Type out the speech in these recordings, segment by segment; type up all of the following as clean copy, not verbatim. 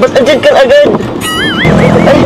Ba't andyan ka agad? Ay!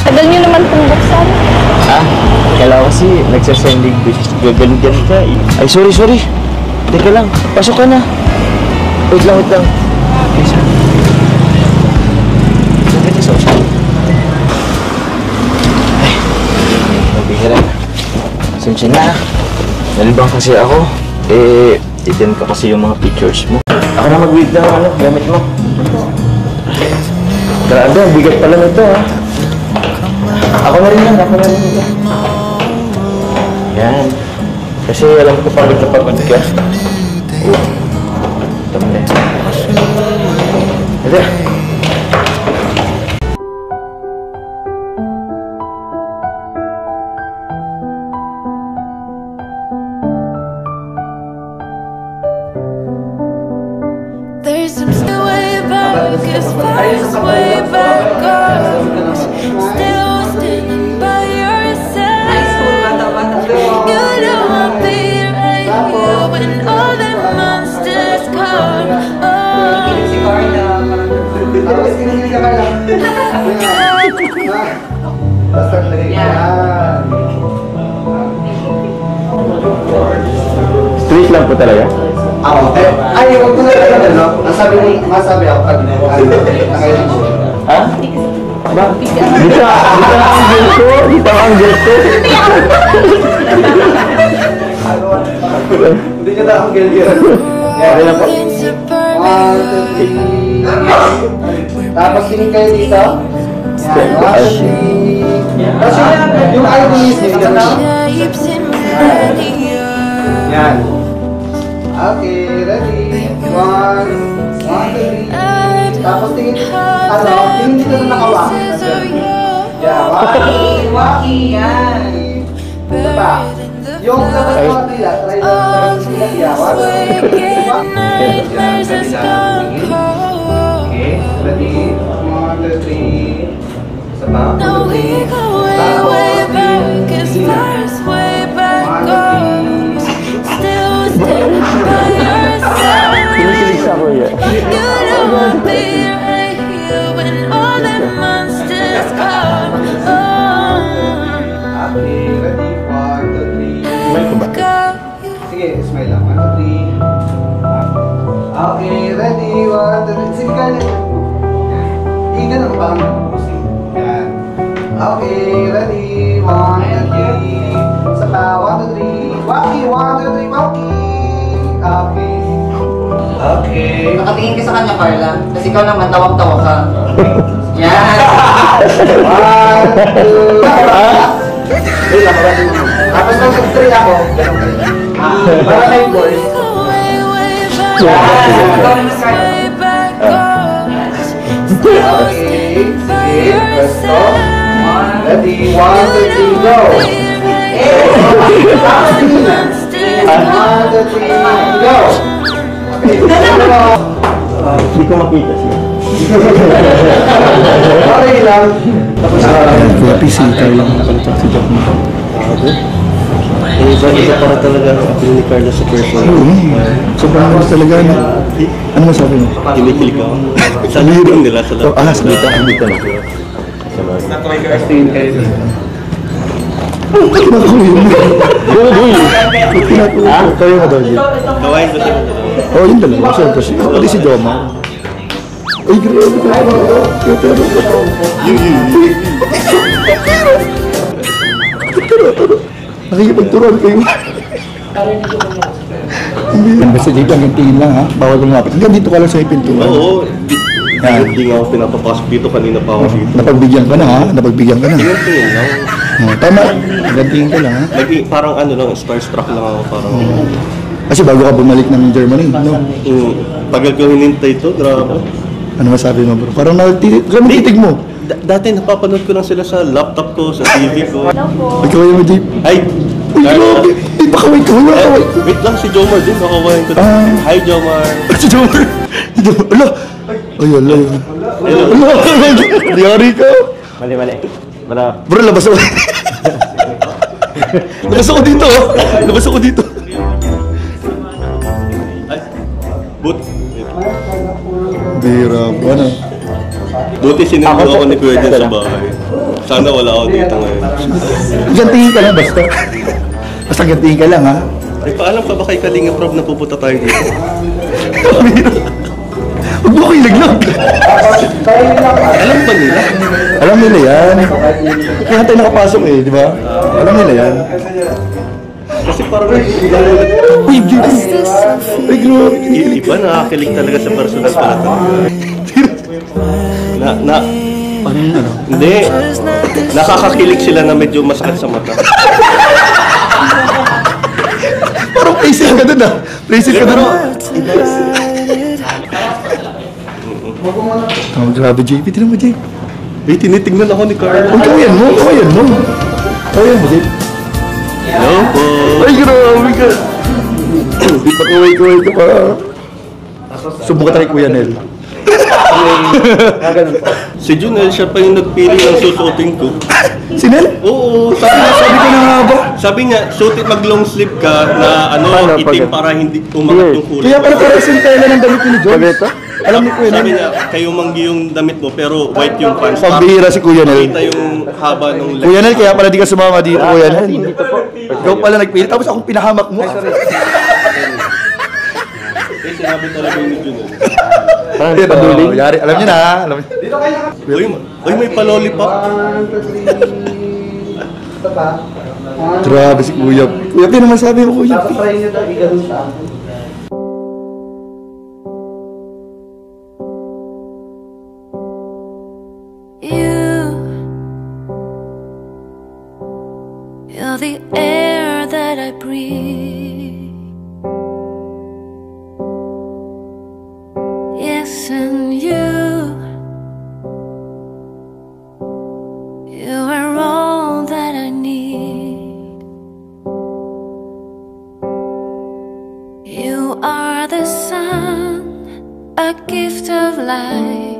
Tagal nyo naman pong buksan. Ah, kala ko kasi nagsasending gagalugan ka eh. Ay, sorry. Teka lang, pasok ka na. Wait lang. Ay, mabihira. Sensya na. Nalibang kasi ako. Titin ko kasi yung mga pictures mo. Ako na mag-wait lang, gamit mo. Grabe, bigat pala nito ha. Ako na rin ito. Yan. Kasi alam ko pagod na pagod ka. Tama na. Ito. There's some way back as far as way back goes. Still standing by your side. You know I'll be right here when all the monsters come. Street lang po talaga? Ay, huwag ko na talaga, no? Masabi ako pag nakayon ko. Ha? Ba? Dito ang gelto. Hindi ka na akong gelto. Okay na po. 1, 2, 3. Tapos tingin kayo dito. Yan. Tapos yung ID is dito. Yan. Okay, ready? 1, 2, 3. Tapos tingin dito na nakawak. Yeah, waki. Yan. Ito pa. Yung labas mo nila, try lang sila. Yeah, waki. Okay, ready? 1, 2, 3. Isa pa. Kinikilig sa ako yan. Okay, ready? 1, 2, 3. Smile ko ba? Sige, smile lang. 1, 2, 3. Okay, ready? 1, 2, 3. Sige, kaya. Higa na ba? Yan. Okay, ready? 1, 2, 3. Isa pa. 1, 2, 3. Waki! 1, 2, 3. Waki! Okay. Okay. Nakatingin ka sa kanya, Carla. Kasi ikaw naman, tawag-tawa ka. Yan! 1, 2, 3. Tapos nung 3 ako, ganun kayo. Para kayo boys. Okay, sige, pwesto. Ready, 1, 2, 3, go! Tapos tingin na. 1, 2, 3, go! Okay, Hindi ko makita siya. okay lang. Tapos Kuya PC, tayo lang nakalipat si Jack mo. Isa para talaga ang appeal ni Carla sa person. Sobrang naman talaga na. Ano masabi mo? Kinikilig ako. Sa libro nila sa loob. Salita na. tingin kayo dito. Kayo nga daw dito. Gawain ko siya. Oh, yun talaga. Siyempre siya. Pati si Joma. Ay, grabe ka. Nakikipagturuan kayo. Basta dito hanggang tingin lang ha. Bawal lumapit. Hanggang dito ka lang sa pintuan. Oo. Hindi nga ako pinapapasok dito. Kanina pa ako dito. Napagbigyan ka na ha. Napagbigyan ka na. Tingin lang. Tama. Hanggang tingin ka lang ha. Parang ano lang, starstruck lang ako. Parang... Kasi bago ka bumalik ng Germany, no? Tagal ko hinintay ito, grabe. Ano masabi mo bro? Parang natitig mo. Dati napapanood ko lang sila sa laptop ko, sa TV ko. Ay, kaway mo di. Ay! Uy, grabe! Ay, pakaway ka! Wala kaway! Wait lang, si Jomar din, nakawain ko. Hi, Jomar! Si Jomar! Si Jomar! Ala! Ay, ala! Ala! Diyari ka! Mali. Bro, labas ako. Labas ako dito, oh. Labas ako dito. But, Bira po, ano? buti sinundo ako ni Kuya dyan sa bahay. Sana wala ako dito ngayon. Gantiin ka lang, basta. Basta gantiin ka lang, ha? Ay, paalam ka ba kay Kalinga Prof na pupunta tayo dito? Huwag mo kayo laglag. Alam ba nila? Alam nila yan. Kaya tayo nakapasok eh, di ba? Alam nila yan. Kasi parang Uy, grabe. Uy, grabe. iba nakakilig talaga sa personal pala talaga. Ano yun, ano? Hindi. Nakakakilig sila na medyo masakit sa mata. Parang places ka dun, ah. Places ka dun. Oh, grabe, JP. Tinan mo, JP. Eh, tinitignan ako ni Carl. Ang kawayan mo, kawayan mo. Kawayan mo, JP. Hello po. Ay, grabe ka. Di pa kaway-kaway ka pa. Subukan tayo, Kuya Nel. Si Junel, siya pa yung nagpili ng susuotin ko. Si Nel? Oo, Sabi ko na nga ba? sabi niya, suotin mag long sleeve ka na itim para hindi umangat yung kulay. Kaya pala parang sintela ng damit ni John. Alam ni Kuya Sabi Nel. niya, kayo manggi yung damit mo pero white yung pants. Pambihira si Kuya Nel. Kita yung haba ng leg. Kuya Nel, kaya pala di ka sumama dito, Kuya Nel. Ikaw pala nagpili, tapos akong pinahamak mo. Eh, sinabi talaga yung ni Junel. Parang paduling. Yari, alam niyo na, alam niyo. Uy, may pa-lollipop. 1, 2, 3. Ito pa. Grabe si Kuya. Kuya, ano masabi mo, Kuya? Tapos try nyo daw iganon sa akin. You're the air that I breathe. Yes, and you are all that I need. You are the sun, a gift of light.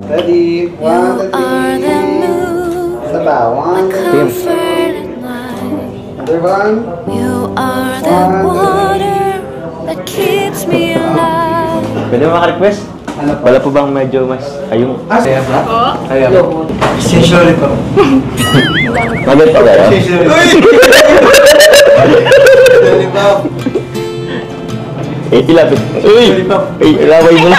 Ready? 1, 2, You are the 3. moon, Ito pa. 1, 2, 3. comfort at night. Another one. You are the water that keeps me alive. Pwede mo maka-request? Wala po bang medyo mas ayong... Saya ba? Saya ba? Sincerely po. Maganda pa gano'n? Ilapit. Uy! Ilaway mo na.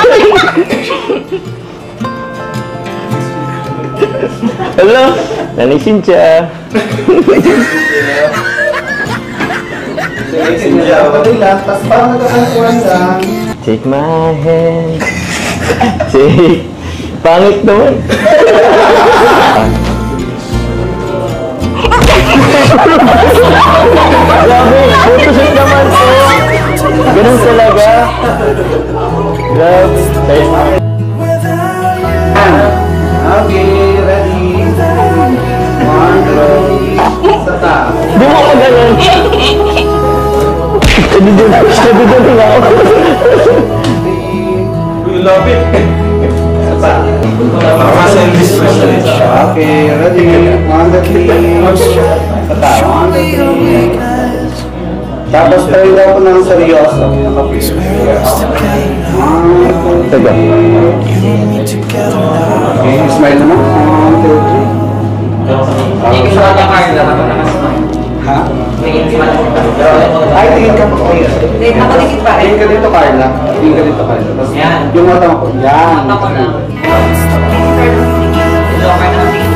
Hello! Nanay Cynthia. Tapos parang nagkakakuhan lang. Take my hand. Take. Pangit naman. Grabe, photoshoot naman po. Ganun talaga. Grabe. Okay, ready? 1, 2, 3. Sata. Di mo ako ganun. Nabidun ako. We love it. Okay, ready? 1, 2, 3. Sata. 1, 2, 3. Tapos tayo daw po ng seryoso. Teka. Okay, smile naman. 1, 2, 3. Ha? Ay, tingin ka po. Ako dikit pa rin. Tingin ka dito, Carla. Tingin ka dito, Carla. Tapos, yung mata mo po. Yan. Ako lang. Joker na tingin.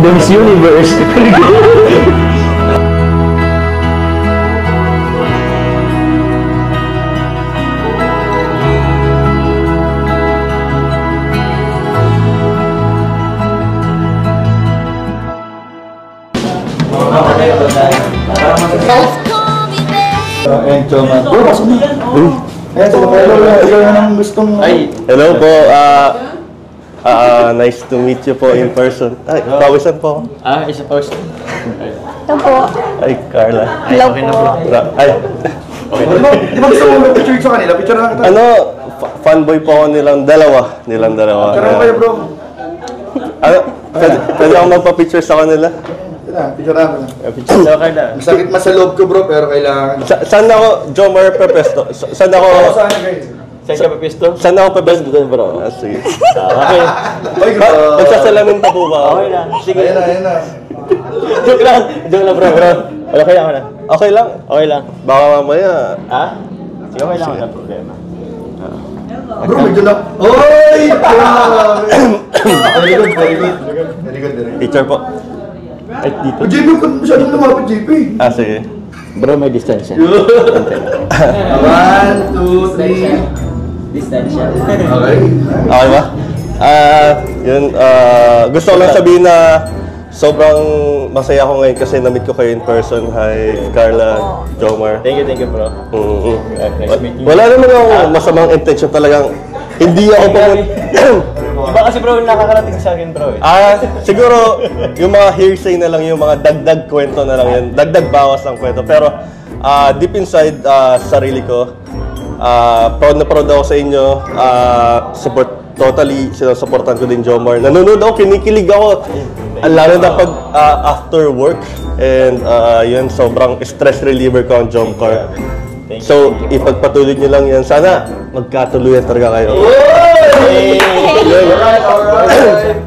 The Miss Universe. call me babe. Ayan, Choma. Bro, pasok na. Ayan, sila kayo. Ikaw na ang gustong... Hello po, nice to meet you po in person. Ay, pawisan po. Isa pa gusto. Ito po. Ay, Carla. Hello po. Ay, Di ba gusto mo picture sa kanila? Picture na kita. ano, fanboy po ako nilang dalawa. Picture na kayo, bro. Ano, pwede ako magpa-picture sa kanila? Ito na, picture na. Picture daw kayo na. Masakit mas sa loob ko, bro, pero kailangan. Saan ako, Jomar Pepesto? Saan ako, Saan na, guys? Saan ka papisto? saan ako Pepesto? Doon bro. Sige. Okay. Ay, bro. Magsasalamin pa po ba ako? Okay lang. Sige. Ayan na. Joke lang. Joke lang bro. Wala kaya ka na. Okay lang. Okay lang. Baka mamaya, Ha? Sige, okay lang. Wala problema. Bro, medyo na. Oy! Very good, very good. Very good, very good. picture po. Ay, dito. JP, kung masyadong lumapit, JP. Sige. Bro, may distance yan. 1, 2, 3. Distance yan. Okay. Okay ba? Yun, gusto ko lang sabihin na sobrang masaya ako ngayon kasi na-meet ko kayo in person. Hi, Carla, Jomar. Thank you bro. Nice meeting you. Wala naman akong masamang intention talagang. Hindi ako Iba kasi bro, nakakarating sa akin bro eh. Siguro, yung mga hearsay na lang, yung mga dagdag kwento na lang yun. Dagdag bawas ng kwento. Pero, deep inside, sarili ko, proud na proud ako sa inyo. Totally, sinusuportan ko din Jomar. Nanonood ako, kinikilig ako. Lalo na pag after work. And yun, sobrang stress reliever ko ang Jomcar. So, ipagpatuloy nyo lang yan. Sana magkatuluyan talaga kayo.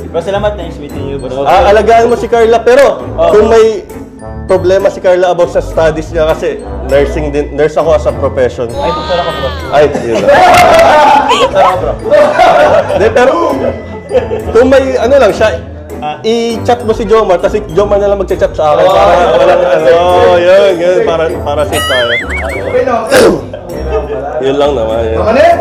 Bro, salamat. Nice meeting you bro. Alagaan mo si Carla, pero kung may problema si Carla about sa studies niya kasi nurse ako as a profession. Ay, doktor ako bro. Ay, yun lang. Doktor ako bro. Hindi, pero kung may ano lang siya, i-chat mo si Jomar, tapos si Jomar na lang mag-chat sa akin para walang yun, para safe tayo. Okay, no? Yun lang naman. Yun. Tama na.